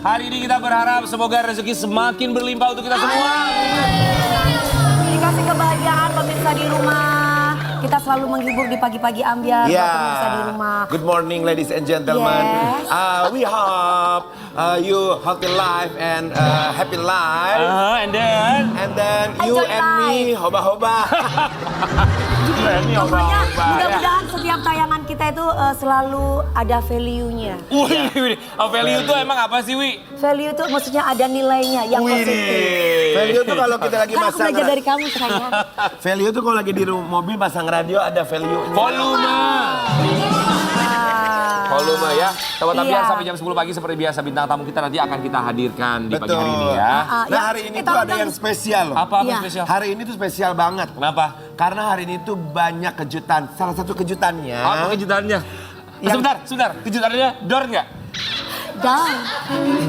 Hari ini kita berharap semoga rezeki semakin berlimpah untuk kita semua. Dikasih kebahagiaan pemirsa di rumah. Kita selalu menghibur di pagi-pagi ambiar buat pemirsa di rumah. Good morning, ladies and gentlemen. Yes. We hope you healthy life and happy life. And then You Enjoy and me hoba-hoba. Pokoknya mudah-mudahan setiap tayangan kita itu selalu ada value-nya. Wih, value itu emang apa sih, Wi? Value itu maksudnya ada nilainya yang positif. Value tuh kalau kita lagi Kan aku masang belajar dari kamu sayang. value tuh kalau lagi di mobil pasang radio ada value. Volume. Volume ya. Sobat Iya. Ambiar sampai jam 10 pagi seperti biasa bintang tamu kita nanti akan kita hadirkan di pagi Betul. hari ini ya. Nah hari ini tuh ada yang spesial loh. Apa Iya. spesial? Hari ini tuh spesial banget. Kenapa? Karena hari ini tuh banyak kejutan. Salah satu kejutannya. Apa kejutannya? Sebentar. Kejutannya door nggak? Dar,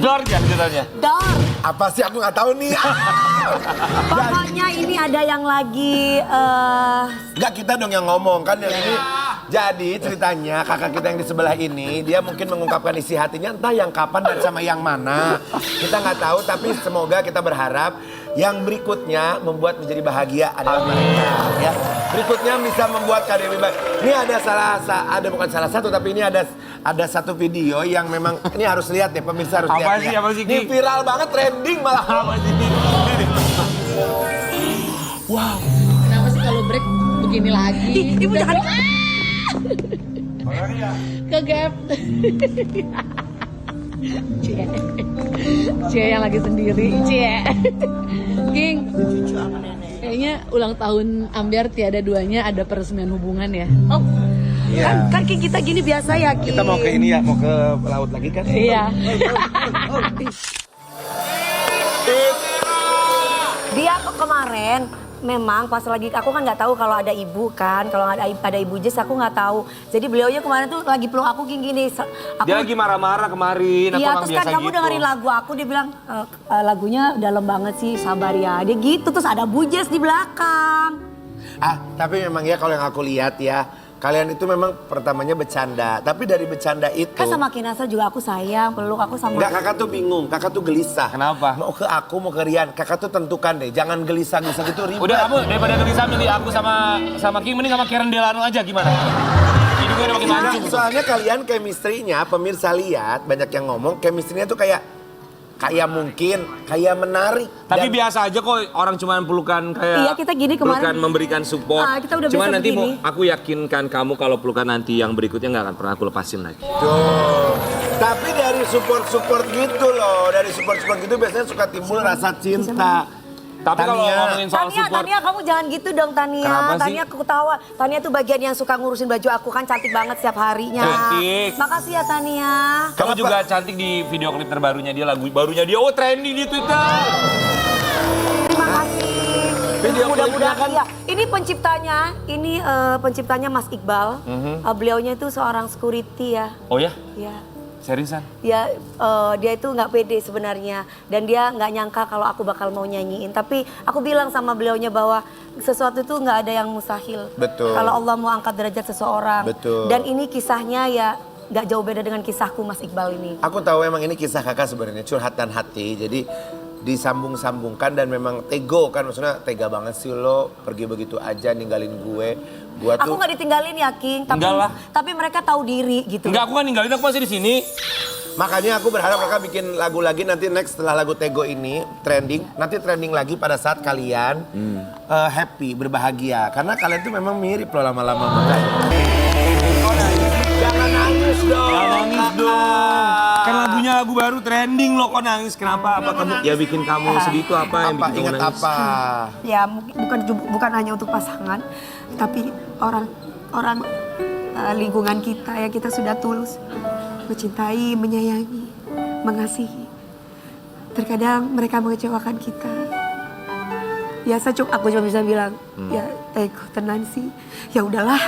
Door nggak kejutannya? dar. Apa sih aku nggak tahu nih. Pokoknya ini ada yang lagi Enggak, kita dong yang ngomong kan yang ini. Jadi ceritanya kakak kita yang di sebelah ini dia mungkin mengungkapkan isi hatinya entah yang kapan dan sama yang mana. Kita nggak tahu tapi semoga kita berharap yang berikutnya membuat menjadi bahagia adalah mereka ya. Berikutnya bisa membuat kalian lebih baik. Ini ada bukan salah satu tapi ini ada satu video yang memang ini harus lihat deh pemirsa harus lihat. Apa sih, Ini Ki? viral banget trending malah. Apa sih? Kenapa sih kalau break begini lagi? Ibu jangan. Ke gap. Cie yang lagi sendiri. Cie. Ging. Kayaknya ulang tahun Ambiar tiada duanya ada peresmian hubungan ya. Oh. Kan kita gini biasa ya Ki. Kita mau ke ini ya, mau ke laut lagi kan? Iya. Dia kemarin memang pas lagi aku kan nggak tahu kalau ada ibu kan, kalau ada ibu Jess aku nggak tahu. Jadi beliaunya kemarin tuh lagi peluk aku gini. Aku, Dia lagi marah-marah kemarin. Aku iya emang terus kan biasa kamu gitu. dengerin lagu aku dia bilang lagunya dalam banget sih sabar ya. Dia gitu terus ada Bu Jess di belakang. Tapi memang ya kalau yang aku lihat ya, kalian itu memang pertamanya bercanda. Tapi dari bercanda itu... Kan sama Kinasa juga aku sayang, peluk aku sama. Enggak, kakak tuh bingung, kakak tuh gelisah. Kenapa? Mau ke aku, mau ke Rian. Kakak tuh tentukan deh, jangan gelisah-gelisah gitu ribet. Udah kamu daripada gelisah milih aku sama King mending sama Karen Delano aja gimana? Ini gue udah makin Nah, mancung. soalnya kalian chemistry-nya, pemirsa lihat, banyak yang ngomong, chemistry-nya tuh kayak mungkin, kayak menarik. Tapi Dan- biasa aja kok orang cuma pelukan kayak Iya, kita gini kemarin. pelukan memberikan support. Kita udah Cuma biasa nanti begini. aku yakinkan kamu kalau pelukan nanti yang berikutnya nggak akan pernah aku lepasin lagi. Tuh. Tapi dari support-support gitu loh, dari support-support gitu biasanya suka timbul rasa cinta. Tapi kalau Tania. ngomongin soal support, Tania kamu jangan gitu dong Tania. Kenapa sih? Tania aku ketawa. Tania tuh bagian yang suka ngurusin baju aku kan cantik banget setiap harinya. Cantik. Makasih ya Tania. kamu juga cantik di video klip terbarunya dia, lagu barunya dia, oh trending di Twitter. Terima kasih. Video Mudah-mudahan klipnya kan- iya. Ini penciptanya Mas Iqbal. Beliaunya itu seorang security ya. Oh ya? Ya. Seriusan? Dia itu nggak pede sebenarnya dan dia nggak nyangka kalau aku bakal mau nyanyiin. Tapi aku bilang sama beliaunya bahwa sesuatu itu nggak ada yang mustahil. Betul. Kalau Allah mau angkat derajat seseorang. Betul. Dan ini kisahnya ya nggak jauh beda dengan kisahku Mas Iqbal ini. Aku tahu emang ini kisah kakak sebenarnya curhatan hati. Jadi disambung-sambungkan dan memang tego kan, maksudnya tega banget sih lo pergi begitu aja ninggalin gue. Gua Aku tuh nggak ditinggalin ya King, tapi Enggak lah. tapi mereka tahu diri gitu. Enggak, aku kan ninggalin, aku masih di sini. makanya aku berharap kakak bikin lagu lagi nanti next setelah lagu tego ini trending. Nanti trending lagi pada saat kalian happy, berbahagia. Karena kalian tuh memang mirip loh lama-lama makanya. Jangan nangis dong. Jangan nangis dong. Kan lagunya lagu baru trending loh, kok nangis? Kenapa? Apa kamu ya bikin kamu sedih itu apa yang Apa bikin kamu ingat nangis? apa? Ya mungkin bukan hanya untuk pasangan, tapi orang lingkungan kita ya kita sudah tulus mencintai, menyayangi, mengasihi. Terkadang mereka mengecewakan kita. Biasa aku cuma bisa bilang, ya Teko tenang sih. Ya udahlah,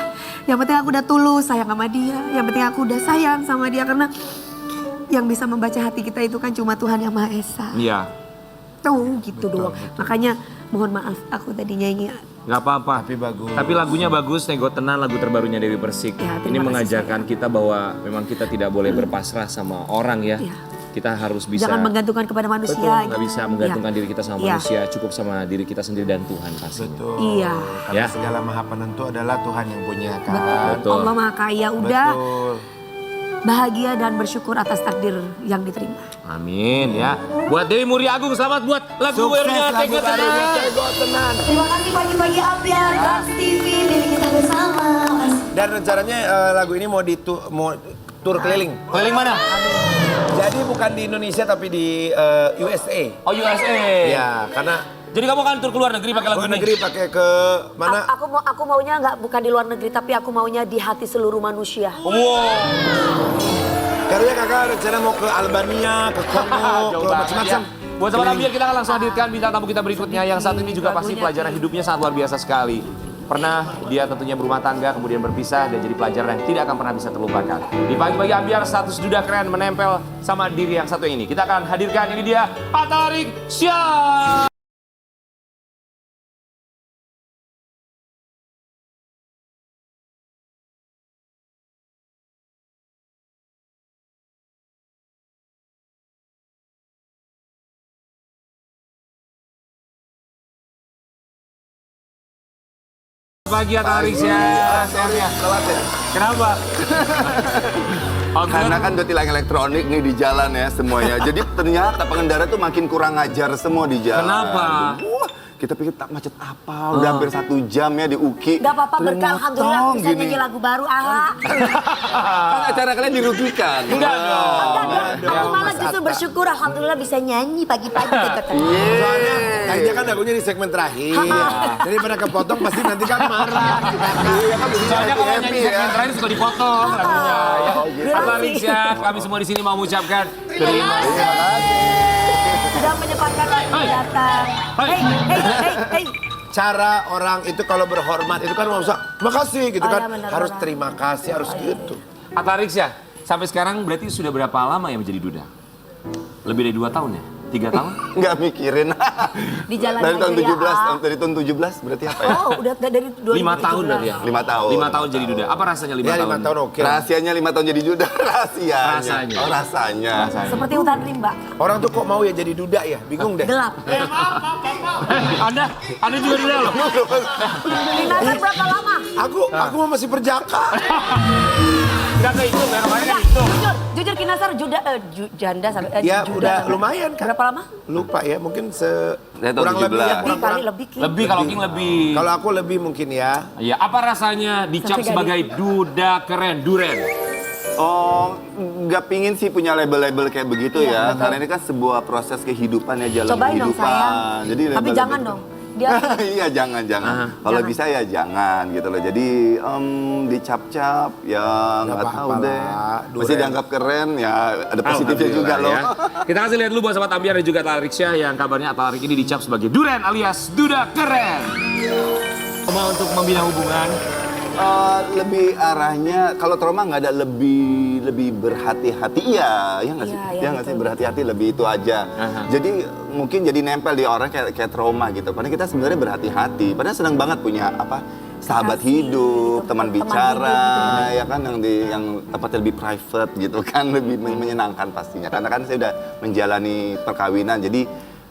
yang penting aku udah tulus sayang sama dia. Yang penting aku udah sayang sama dia karena yang bisa membaca hati kita itu kan cuma Tuhan Yang Maha Esa. Iya. Tuh gitu doang. Makanya mohon maaf aku tadi nyanyi. Nggak apa-apa. Tapi bagus. Tapi lagunya bagus, Nego Tenang, lagu terbarunya Dewi Persik. Ya, terima Ini kasih, mengajarkan kita bahwa memang kita tidak boleh berpasrah sama orang ya. Ya. kita harus bisa. Jangan menggantungkan kepada manusia. Betul, nggak gitu. bisa menggantungkan diri kita sama Iya. manusia, cukup sama diri kita sendiri dan Tuhan pastinya. Betul. Iya. Karena Ya. segala maha penentu adalah Tuhan yang punya kan. Betul. Allah Maha Kaya, udah Betul. bahagia dan bersyukur atas takdir yang diterima. Amin ya. Buat Dewi Muria Agung, selamat buat lagu barunya lagu Tego barunya Tenang. Tego Tenang. Terima kasih pagi-pagi Ambiar, Trans TV, milik kita bersama. Dan rencananya lagu ini mau tur keliling. Keliling mana? Jadi bukan di Indonesia tapi di USA. Oh USA. Ya, karena Jadi kamu akan tur ke luar negeri pakai lagu luar ini? negeri pakai ke mana? Aku maunya nggak bukan di luar negeri, tapi aku maunya di hati seluruh manusia. Wow. Karena kakak rencana mau ke Albania, ke Kongo, Jauh ke banget macam-macam. ya. Buat sahabat Ambiar, kita akan langsung hadirkan bintang tamu kita berikutnya yang saat ini juga pasti pelajaran hidupnya sangat luar biasa sekali. Pernah dia tentunya berumah tangga, kemudian berpisah dan jadi pelajaran yang tidak akan pernah bisa terlupakan. Di pagi-pagi Ambiar, status duda keren menempel sama diri yang satu ini. Kita akan hadirkan, ini dia Atta Riksya. Pagi Atta Riksya. Kenapa? Karena kan udah tilang elektronik nih di jalan ya semuanya. Jadi ternyata pengendara tuh makin kurang ajar semua di jalan. Kenapa? Wah, kita pikir tak macet apa, udah hampir 1 jam ya di UKI. Gak apa-apa, berkah Ternyata alhamdulillah bisa gini. nyanyi lagu baru. Kan acara kalian dirugikan. Enggak dong. Aku malah justru bersyukur alhamdulillah bisa nyanyi pagi-pagi. Soalnya kayaknya kan lagunya di segmen terakhir. Jadi pada kepotong pasti nanti kan marah. Iya kan jadi Soalnya kalau happy nyanyi ya. segmen terakhir suka dipotong lagunya. Ya. Atta Riksya, kami semua di sini mau mengucapkan terima kasih. Sudah menyempatkan waktu datang. Hai. Hey. Cara orang itu kalau berhormat itu kan mau makasih gitu Oh, kan. iya, benar, Harus benar. terima kasih, harus gitu. Atta Riksya, sampai sekarang berarti sudah berapa lama ya menjadi duda? Lebih dari 2 tahun ya? 3 tahun? Nggak mikirin. Di jalan dari tahun aja ya, 17, Ah. dari tahun 17 berarti apa ya? Oh, udah dari 2017. 5 tahun berarti ya? 5 tahun. 5 tahun jadi duda. Apa rasanya 5 Ya tahun? 5 tahun oke. Rahasianya 5 tahun jadi duda, rahasianya. Rasanya. Oh, rasanya. Seperti hutan rimba. Orang tuh kok mau ya jadi duda ya? Bingung deh. Gelap. Anda juga duda loh? Dinasar berapa lama? Aku mau masih perjaka. Enggak kehitung ya, kemarin kan hitung. Jujur Kinasar janda sampai Ya juda udah sampai- lumayan kan. Berapa lama? Lupa ya, mungkin Dari tahun kurang lebih ya. 17. Lebih kurang- kali lebih. Ki. Lebih, kalau King lebih. Kalau aku lebih mungkin ya. Iya, apa rasanya dicap Sampai sebagai duda keren, duren? Oh, nggak pingin sih punya label-label kayak begitu ya. Karena ini kan sebuah proses kehidupan ya, jalan Cobain dong kehidupan. sayang. Jadi Tapi label-label jangan itu- dong. Dia Iya jangan. Kalau Jangan. bisa ya jangan gitu loh. Jadi dicap-cap ya nggak tahu apa-apa deh. lah, Masih duren. dianggap keren ya ada positifnya juga loh. Ya. Kita kasih lihat dulu buat sahabat Ambiar dan juga Atta Riksya yang kabarnya Atta Riksya ini dicap sebagai duren alias duda keren. Mau untuk membina hubungan, Lebih arahnya kalau trauma nggak ada lebih berhati-hati ya nggak sih Iya, ya nggak sih betul, berhati-hati lebih itu aja. Aha. Jadi mungkin jadi nempel di orang kayak trauma gitu. Padahal kita sebenarnya berhati-hati. Padahal senang banget punya sahabat Kasih, hidup, gitu, teman teman bicara, hidup, ya kan yang tempatnya lebih private gitu kan lebih menyenangkan pastinya. Karena kan saya udah menjalani perkawinan jadi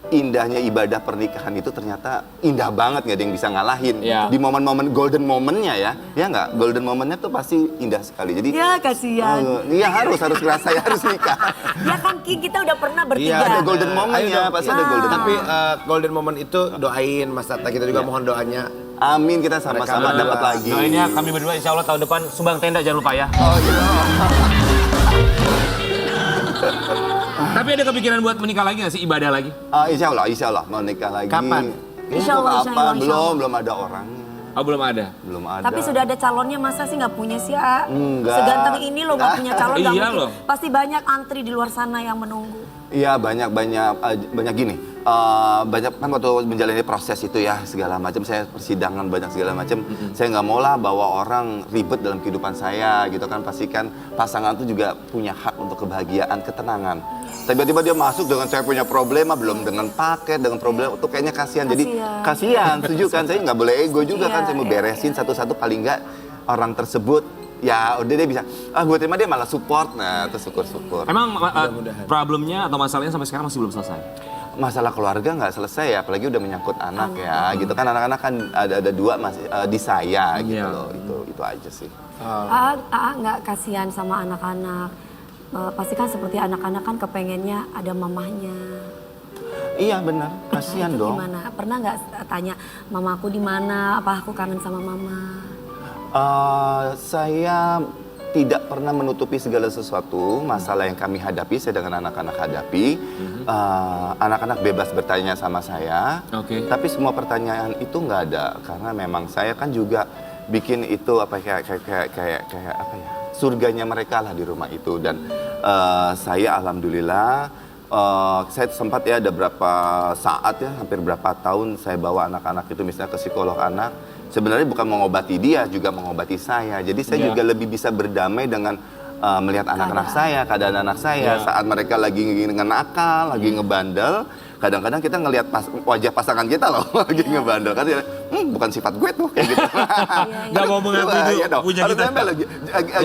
indahnya ibadah pernikahan itu ternyata indah banget, nggak ada yang bisa ngalahin. Iya. Di momen-momen golden momennya ya nggak? Golden momennya tuh pasti indah sekali. Jadi ya kasihan. iya harus ngerasain harus nikah. Ya kan Ki, kita udah pernah bertiga. Ada golden Ayo momennya, dong. pasti ada golden Tapi moment. golden moment itu doain Mas Atta, kita juga mohon doanya. Amin kita sama-sama Mereka dapat berdua. lagi. doainnya kami berdua insya Allah tahun depan sumbang tenda jangan lupa ya. Oh gitu. Tapi ada kepikiran buat menikah lagi nggak sih, ibadah lagi? Insya Allah mau nikah lagi. Kapan? Insya Allah, insya Allah, insya Allah. Belum ada orangnya. Oh belum ada. Belum ada. Tapi sudah ada calonnya, masa sih nggak punya sih? Enggak. Seganteng ini lo nggak punya calon, nggak Iya mungkin. loh. Pasti banyak antri di luar sana yang menunggu. Iya banyak gini. Banyak kan waktu menjalani proses itu ya segala macam saya persidangan banyak segala macam. Saya nggak mau lah bawa orang ribet dalam kehidupan saya gitu kan. Pastikan pasangan itu juga punya hak untuk kebahagiaan, ketenangan. Tiba-tiba dia masuk dengan saya punya problema, belum dengan paket, dengan problem itu kayaknya kasihan. Jadi kasihan, setuju kan? Saya nggak boleh ego juga kan. Saya mau beresin satu-satu paling nggak orang tersebut ya udah dia bisa, gue terima, dia malah support, nah terus syukur-syukur. Emang problemnya atau masalahnya sampai sekarang masih belum selesai? Masalah keluarga nggak selesai ya, apalagi udah menyangkut anak ya, gitu kan anak-anak kan ada dua masih di saya gitu Iya. loh, itu aja sih. Nggak kasihan sama anak-anak. Pasti kan seperti anak-anak kan kepengennya ada mamahnya. Iya benar, kasihan Itu dong. Gimana? Pernah nggak tanya mamaku di mana? Apa aku kangen sama mama? Saya tidak pernah menutupi segala sesuatu masalah yang kami hadapi, saya dengan anak-anak hadapi. Anak-anak bebas bertanya sama saya, Oke. tapi semua pertanyaan itu nggak ada karena memang saya kan juga bikin itu apa kayak apa ya, surganya mereka lah di rumah itu. Dan saya alhamdulillah saya sempat ya ada berapa saat ya, hampir berapa tahun saya bawa anak-anak itu misalnya ke psikolog anak. Sebenarnya bukan mengobati dia, juga mengobati saya. Jadi saya juga lebih bisa berdamai dengan melihat anak-anak saya, keadaan anak saya saat mereka lagi nakal, lagi ngebandel. Kadang-kadang kita ngelihat wajah pasangan kita loh lagi ngebandel kan, bukan sifat gue tuh kayak gitu. Nggak mau mengakui itu Iya dong. punya Harus kita. nempel lagi.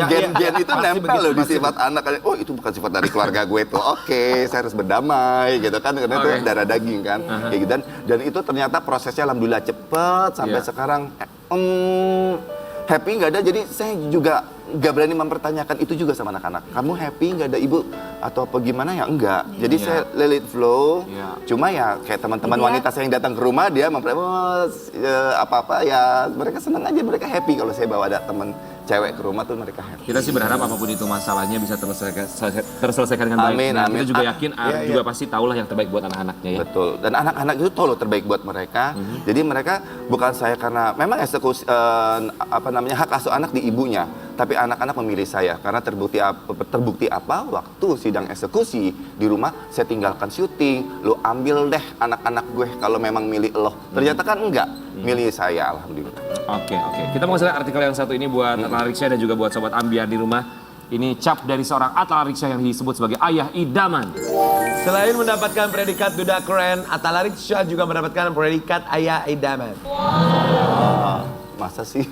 Gen-gen itu Pasti nempel begitu, loh di pasti sifat anak. Oh itu bukan sifat dari keluarga gue tuh. Oke, saya harus berdamai gitu kan, karena itu darah daging kan. Kayak gitu. Dan itu ternyata prosesnya alhamdulillah cepet sampai sekarang. Happy nggak ada, jadi saya juga nggak berani mempertanyakan itu juga sama anak-anak. Kamu happy nggak ada ibu atau apa gimana ya? Enggak. Jadi saya let it flow. Cuma ya kayak teman-teman wanita saya yang datang ke rumah, dia apa-apa ya mereka senang aja, mereka happy kalau saya bawa ada teman cewek ke rumah tuh mereka happy. Kita sih berharap apapun itu masalahnya bisa terselesaikan dengan baik. Amin, Dan amin. kita juga yakin juga pasti tahulah yang terbaik buat anak-anaknya ya. Betul. Dan anak-anak itu tahu loh terbaik buat mereka. Jadi mereka bukan saya karena memang eksekusi hak asuh anak di ibunya, tapi anak-anak memilih saya karena terbukti apa waktu sidang eksekusi di rumah saya tinggalkan syuting, lo ambil deh anak-anak gue kalau memang milih lo. Ternyata kan enggak, milih saya alhamdulillah. Oke. Kita mau lihat artikel yang satu ini buat Atal Riksya dan juga buat Sobat Ambiar di rumah. Ini cap dari seorang Atal Riksya yang disebut sebagai ayah idaman. Selain mendapatkan predikat duda keren, Atal Riksya juga mendapatkan predikat ayah idaman. Masa sih?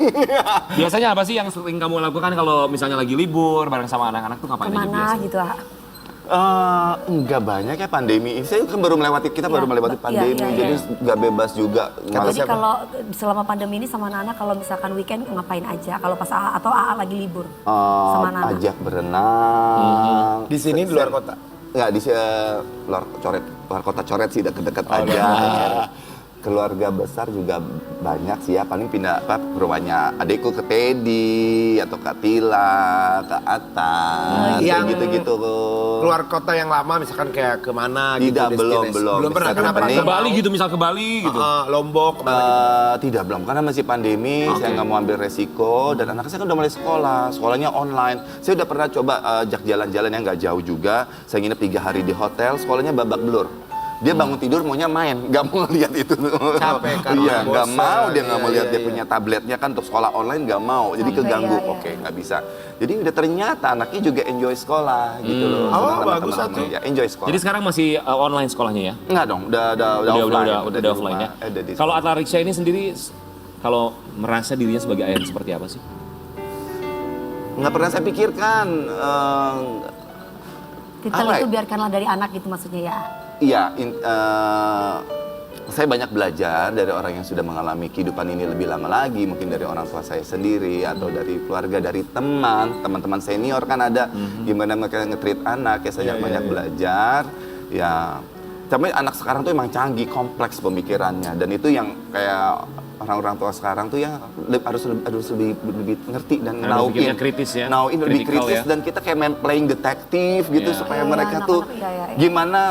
Biasanya apa sih yang sering kamu lakukan kalau misalnya lagi libur bareng sama anak-anak tuh ngapain aja Kemana biasanya? gitu Enggak banyak ya pandemi ini. Saya kan baru melewati pandemi, jadi nggak bebas juga. Jadi kalau selama pandemi ini sama anak-anak kalau misalkan weekend ngapain aja? Kalau pas atau AA lagi libur sama anak-anak? Ajak berenang. Di sini di luar kota. Nggak, di luar kota Coret sih, dekat-dekat aja. Keluarga besar juga banyak sih ya, paling pindah ke rumahnya adekku ke Teddy atau ke Tila, ke Atas, kayak gitu-gitu. Keluar kota yang lama misalkan kayak kemana gitu? Tidak, belum. Belum pernah, Misalkan kenapa? pandemi. Ke Bali gitu, misal ke Bali gitu. Lombok, kemana gitu? Tidak, belum, karena masih pandemi, saya nggak mau ambil resiko, dan anak saya kan udah mulai sekolahnya online. Saya udah pernah coba ajak jalan-jalan yang nggak jauh juga, saya nginep 3 hari di hotel, sekolahnya babak belur. Dia bangun tidur maunya main, nggak mau lihat itu. Capek kan, Iya, nggak bosan. mau, dia nggak mau Iya, lihat iya, dia iya. punya tabletnya kan untuk sekolah online, nggak mau. Jadi Capek, keganggu, iya, iya. oke nggak bisa. Jadi udah ternyata anaknya juga enjoy sekolah gitu loh. Oh, senang sama bagus teman-teman. tuh. Ya, enjoy sekolah. Jadi sekarang masih online sekolahnya ya? Enggak dong, udah offline. Udah di offline ya. rumah, ada di Kalau sekolah. Atal Riksya ini sendiri, kalau merasa dirinya sebagai ayah seperti apa sih? Nggak pernah saya pikirkan. Titel Apa itu ya? biarkanlah dari anak gitu maksudnya ya. Iya, saya banyak belajar dari orang yang sudah mengalami kehidupan ini lebih lama lagi, mungkin dari orang tua saya sendiri atau dari keluarga, dari teman-teman senior kan ada gimana mereka nge-treat anak, ya saya banyak belajar. Ya, tapi anak sekarang tuh emang canggih, kompleks pemikirannya, dan itu yang kayak orang-orang tua sekarang tuh ya harus lebih ngerti dan Harus nauin, pikirnya kritis ya, lebih kritikal kritis ya. dan kita kayak main playing detektif gitu Iya. supaya Iya, mereka anak-anak, tuh iya. gimana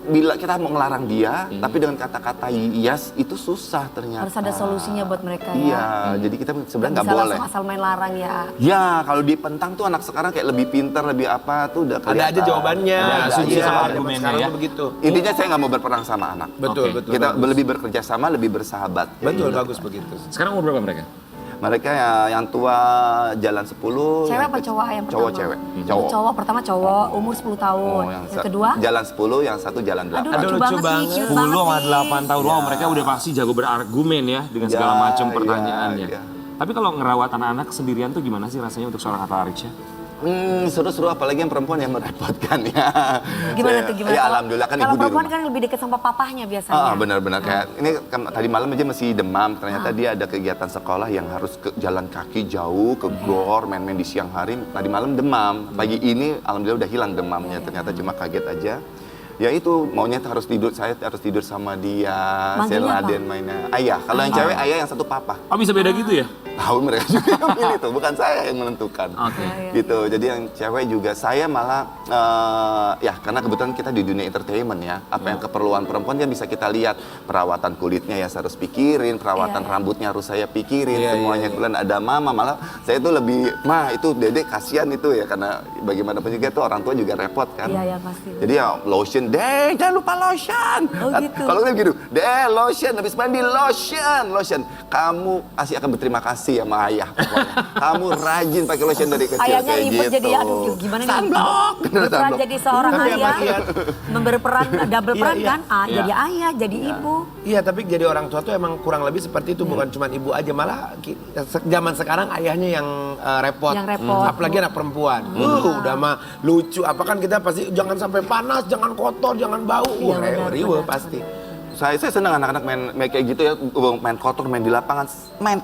bila kita mau ngelarang dia, tapi dengan kata-kata yes itu susah ternyata. Harus ada solusinya buat mereka ya. Iya, jadi kita sebenarnya nggak Bisa boleh. langsung asal main larang ya. Ya, kalau dipentang tuh anak sekarang kayak lebih pintar, lebih apa tuh udah Ada kelihatan. aja jawabannya. Ada asumsi aja. sama Zaman argumennya sekarang ya. tuh begitu. Intinya saya nggak mau berperang sama anak. Betul, Oke. betul. Kita bagus. lebih bekerja sama, lebih bersahabat. Betul, Gitu. bagus begitu. Sekarang umur berapa mereka? Mereka yang tua jalan 10. Cewek yang apa kecil- cowok yang pertama? Cowok, cewek. Cowok. Cowok pertama cowok, umur 10 tahun. yang kedua? Jalan 10, yang satu jalan 8. Aduh, lucu banget sih, cute 10 banget sama sih. 8 tahun. Wow, mereka udah pasti jago berargumen ya dengan segala macam pertanyaannya. Iya. Tapi kalau ngerawat anak-anak sendirian tuh gimana sih rasanya untuk seorang Atta Arisya? Seru-seru apalagi yang perempuan yang merepotkan ya. Gimana tuh gimana? Ya alhamdulillah kan kalau ibu di perempuan rumah. kan lebih dekat sama papahnya biasanya. Benar-benar kayak ini tadi malam aja masih demam. Ternyata dia ada kegiatan sekolah yang harus ke jalan kaki jauh ke gor, main-main di siang hari. Tadi malam demam. Pagi ini alhamdulillah udah hilang demamnya. Ternyata cuma kaget aja. Ya itu maunya harus tidur, saya harus tidur sama dia. Manggilnya Seladen mainnya ayah. Kalau yang cewek ayah, yang satu papa. Oh bisa beda gitu ya? Tahu mereka juga yang pilih tuh, bukan saya yang menentukan. Oke. Gitu. Jadi yang cewek juga saya malah ya karena kebetulan kita di dunia entertainment ya. Apa yang keperluan perempuan kan bisa kita lihat. Perawatan kulitnya ya saya harus pikirin, perawatan rambutnya harus saya pikirin, semuanya. Kemudian ada mama, malah saya itu lebih, itu Dedek kasihan itu ya karena bagaimanapun juga itu orang tua juga repot kan. Iya, pasti. Jadi ya lotion, Dek jangan lupa lotion. Oh, gitu. Kalau gitu, Dek lotion, habis mandi lotion. Kamu pasti akan berterima kasih sama ayah pokoknya. Kamu rajin pakai lotion dari kecil Ayahnya kayak ribet gitu. jadi aduh gimana nih? Sunblock. Berperan jadi seorang Tapi ayah, emang berperan double peran Iya, kan? Jadi ayah, jadi ibu. Iya, tapi jadi orang tua tuh emang kurang lebih seperti itu, bukan cuma ibu aja, malah zaman sekarang ayahnya yang repot. Yang repot. Apalagi anak perempuan. Udah mah lucu, apa kan kita pasti jangan sampai panas, jangan kotor, jangan bau. Iya, benar, Riwe benar. pasti. Saya senang anak-anak main kayak gitu ya, main kotor, main di lapangan, main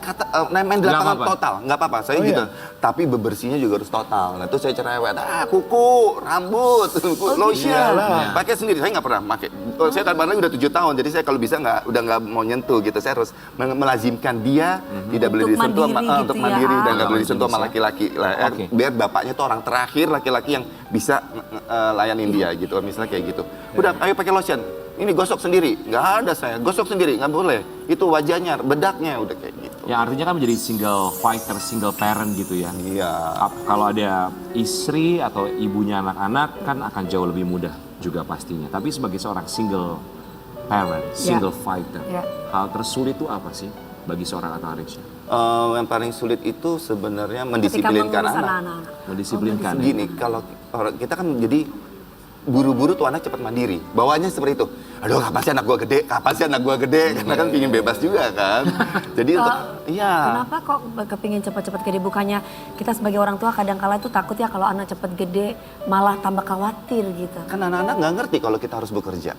di lapangan apa-apa. total, nggak apa-apa. Saya gitu. Tapi bebersihnya juga harus total. Nah itu saya cerewet, kuku, rambut, lotion, iyalah. pakai sendiri. Saya nggak pernah pakai. Saya tadi udah 7 tahun, jadi saya kalau bisa udah nggak mau nyentuh gitu. Saya harus melazimkan dia tidak boleh Untuk disentuh mandiri untuk gitu mandiri ya. dan nggak boleh Ah. disentuh sama laki-laki. Oke. Biar bapaknya tuh orang terakhir laki-laki yang bisa layanin dia gitu. Misalnya kayak gitu. Udah, ayo pakai lotion. Ini gosok sendiri, nggak ada saya. Gosok sendiri, nggak boleh. Itu wajahnya, bedaknya, udah kayak gitu. Ya artinya kan menjadi single fighter, single parent gitu ya. Iya. Kalau ada istri atau ibunya anak-anak kan akan jauh lebih mudah juga pastinya. Tapi sebagai seorang single parent, single fighter, hal tersulit itu apa sih bagi seorang Atta Arisya? Yang paling sulit itu sebenarnya Ketika mendisiplinkan mengurus anak. anak-anak. Mendisiplinkan. ya? Gini, kalau kita kan jadi buru-buru tuh anak cepat mandiri. Bawaannya seperti itu. Aduh, kapan sih anak gua gede? Kapan sih anak gua gede? Karena kan pingin bebas juga kan. Jadi untuk Kenapa kok kepingin cepat-cepat gede? Bukannya kita sebagai orang tua kadang-kala itu takut ya kalau anak cepat gede malah tambah khawatir gitu. Kan anak-anak nggak ngerti kalau kita harus bekerja.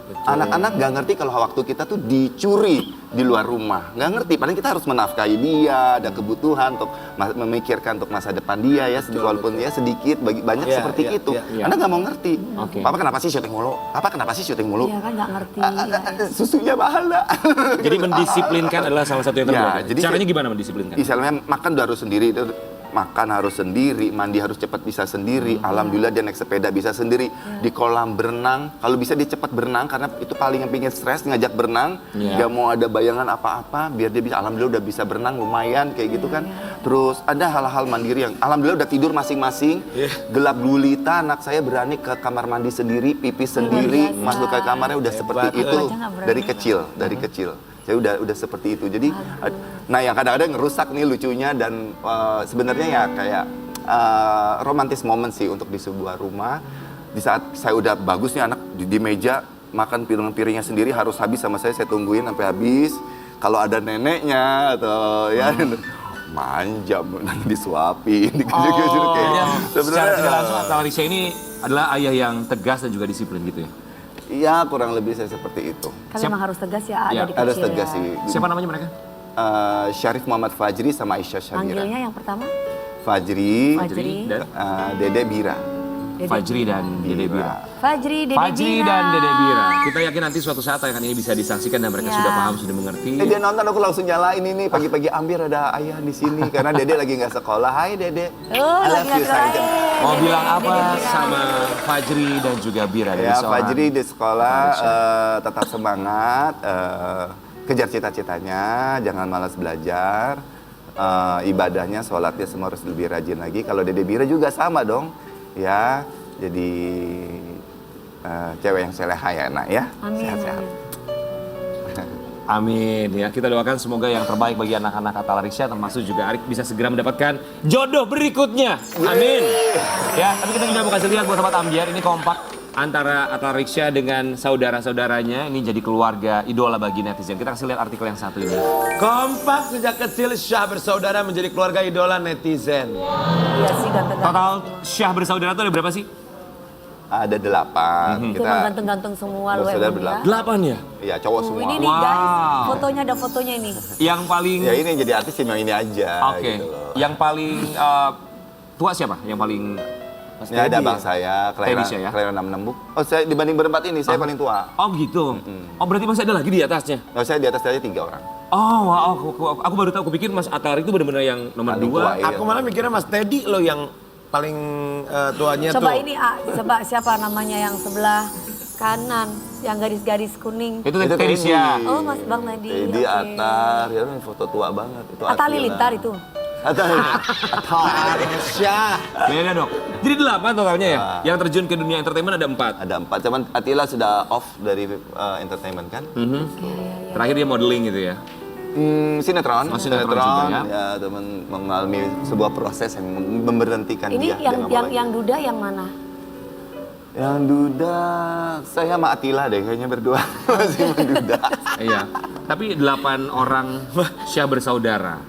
Anak-anak nggak ngerti kalau waktu kita tuh dicuri di luar rumah. Nggak ngerti, padahal kita harus menafkahi dia, ada kebutuhan untuk memikirkan untuk masa depan dia ya, walaupun ya sedikit, banyak Iya, seperti iya, itu. iya. Anak nggak mau ngerti. Oke. Papa kenapa sih syuting mulu? Papa kenapa sih syuting mulu? Iya kan nggak ngerti. Susunya mahal dah. Jadi mendisiplinkan adalah salah satu yang terberat. Ya, jadi Caranya gimana mendisiplinkan? Misalnya makan udah harus sendiri, makan harus sendiri, mandi harus cepat bisa sendiri. Alhamdulillah dia naik sepeda bisa sendiri. Di kolam berenang, kalau bisa dia cepat berenang karena itu paling yang pingin stres ngajak berenang. Gak mau ada bayangan apa-apa, biar dia bisa. Alhamdulillah udah bisa berenang lumayan kayak gitu kan. Terus ada hal-hal mandiri yang alhamdulillah udah tidur masing-masing. Gelap gulita, anak saya berani ke kamar mandi sendiri, pipis sendiri, masuk ke kamarnya udah seperti itu Aja nggak berani. dari kecil. Saya udah seperti itu. Jadi, nah yang kadang-kadang ngerusak nih lucunya dan sebenarnya ya kayak romantis moment sih untuk di sebuah rumah. Di saat saya udah bagus nih anak di meja makan piring-piringnya sendiri harus habis sama saya tungguin sampai habis. Kalau ada neneknya atau ya manja nanti disuapin gitu kayak. Secara tidak langsung Atta Arisya ini adalah ayah yang tegas dan juga disiplin gitu ya? Iya kurang lebih saya seperti itu. Kan memang harus tegas ya, Ya, ada di kecil Harus tegas ya. sih. Siapa namanya mereka? Syarif Muhammad Fajri sama Aisyah Syabira. Manggilnya yang pertama? Fajri, Fajri. Dan Dede Bira. Fajri dan Dede Bira. Fajri, Dede Fajri Bira. dan Dede Bira. Kita yakin nanti suatu saat tayangan ini bisa disaksikan dan mereka Ya. sudah paham, sudah mengerti. Dia nonton aku langsung nyalain ini pagi-pagi Ambir ada ayah di sini karena Dede lagi nggak sekolah. Hai Dede. Oh, I love lagi you, sayang. Mau Dede bilang Bira, apa Dede Bira. sama Fajri dan juga Bira dari Ya seorang Fajri di sekolah Atta tetap semangat, kejar cita-citanya, jangan malas belajar, ibadahnya, sholatnya semua harus lebih rajin lagi. Kalau Dede Bira juga sama dong, ya jadi cewek yang seleha ya nak ya, Amin. sehat-sehat. Amin ya, kita doakan semoga yang terbaik bagi anak-anak Atta Arisya termasuk juga Arik bisa segera mendapatkan jodoh berikutnya. Amin. Ya, tapi kita juga mau kasih lihat buat sahabat Ambiar ini kompak antara Atta Riksya dengan saudara-saudaranya ini jadi keluarga idola bagi netizen. Kita kasih lihat artikel yang satu ini. Kompak sejak kecil, Syah bersaudara menjadi keluarga idola netizen. Iya sih ganteng-ganteng. Total Syah bersaudara itu ada berapa sih? Ada 8. Itu emang ganteng-ganteng semua loh bersaudara emang ya. 8 ya? Iya, cowok semua. Ini nih guys, fotonya ada fotonya ini. Yang paling Ya ini yang jadi artis cuma ini aja. oke. Gitu loh. Yang paling tua siapa? Yang paling Ini ada abang saya, Teddy Syah ya? Clara 66 Bu. Oh, saya dibanding berempat ini, saya paling tua. Oh gitu. Oh berarti masih ada lagi di atasnya? Oh, saya di atas aja 3 orang. Oh, wow, aku baru tahu. Aku pikir Mas Atta Riksya itu benar-benar yang nomor Paling 2. tua, iya. Aku malah mikirnya Mas Teddy loh yang paling tuanya Coba tuh. ini coba siapa namanya yang sebelah kanan, yang garis-garis kuning. Itu Teddy Syah. Oh Mas Bang Nadi. Jadi oke. Atta, ya ini foto tua banget. Itu Atta Attila. Halilintar itu. Atta Halilintar. Syah. Beda dong. Jadi 8 totalnya ya? Yang terjun ke dunia entertainment ada 4. Ada 4, cuman Attila sudah off dari entertainment kan? Terakhir dia modeling gitu ya? Sinetron, Oh, sinetron juga ya. ya teman mengalami sebuah proses yang memberhentikan Ini dia. yang duda yang mana? Yang duda, saya sama Attila deh kayaknya berdua masih menduda. Iya. Tapi 8 orang Syah bersaudara.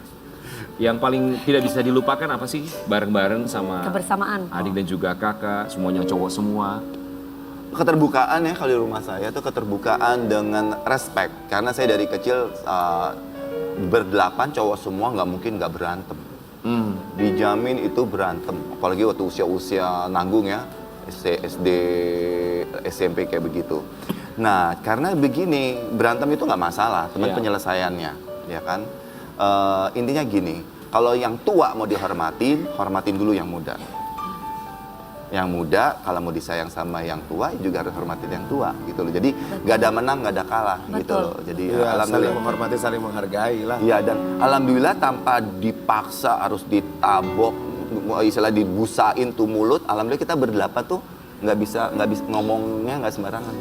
Yang paling tidak bisa dilupakan apa sih? Bareng-bareng sama Kebersamaan. adik dan juga kakak, semuanya cowok semua. Keterbukaan ya kalau di rumah saya tuh keterbukaan dengan respect. Karena saya dari kecil berdelapan cowok semua nggak mungkin nggak berantem. Dijamin itu berantem. Apalagi waktu usia-usia nanggung ya, SD, SMP kayak begitu. Nah karena begini berantem itu nggak masalah, teman Iya. penyelesaiannya, ya kan. Intinya gini, kalau yang tua mau dihormatin, hormatin dulu yang muda. Yang muda kalau mau disayang sama yang tua juga harus hormatin yang tua gitu loh. Jadi nggak ada menang nggak ada kalah gitu Betul. loh. Jadi Iya, saling alhamdulillah. menghormati, saling menghargai lah. Iya dan alhamdulillah tanpa dipaksa harus ditabok, istilah dibusain tuh mulut. Alhamdulillah kita berdelapan tuh nggak bisa ngomongnya nggak sembarangan.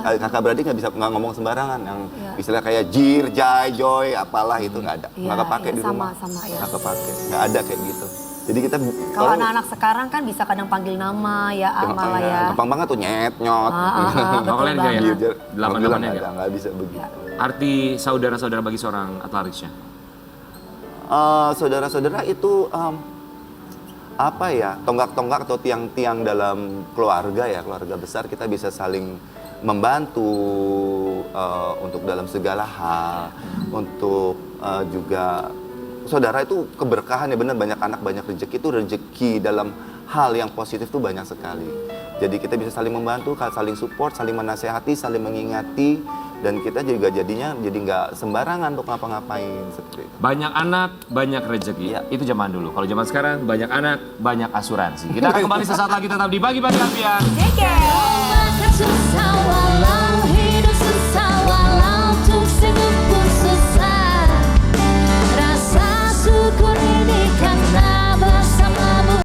Kakak beradik nggak bisa nggak ngomong sembarangan. Yang istilah kayak jir, jai, joy, apalah itu nggak ada. Iya, Nggak kepake iya, di rumah. sama ya. Nggak kepake. Nggak ada kayak gitu. Jadi kita Kalau anak-anak sekarang kan bisa kadang panggil nama ya malah ya. gampang banget tuh nyet nyot. Oh, kalian nggak ya? Gitu. 8-8 Alhamdulillah ya? nggak bisa begitu. Arti saudara-saudara bagi seorang Atta Riksya? Saudara-saudara itu apa ya, tonggak-tonggak atau tiang-tiang dalam keluarga ya, keluarga besar kita bisa saling membantu untuk dalam segala hal, untuk juga saudara itu keberkahan ya benar, banyak anak banyak rezeki, itu rezeki dalam hal yang positif tuh banyak sekali. Jadi kita bisa saling membantu, saling support, saling menasehati, saling mengingati, dan kita juga jadinya jadi nggak sembarangan untuk ngapa-ngapain seperti itu. Banyak anak, banyak rezeki. Iya. Itu zaman dulu. Kalau zaman sekarang, banyak anak, banyak asuransi. Kita akan kembali sesaat lagi tetap di Pagi-Pagi Ambiar. Take care.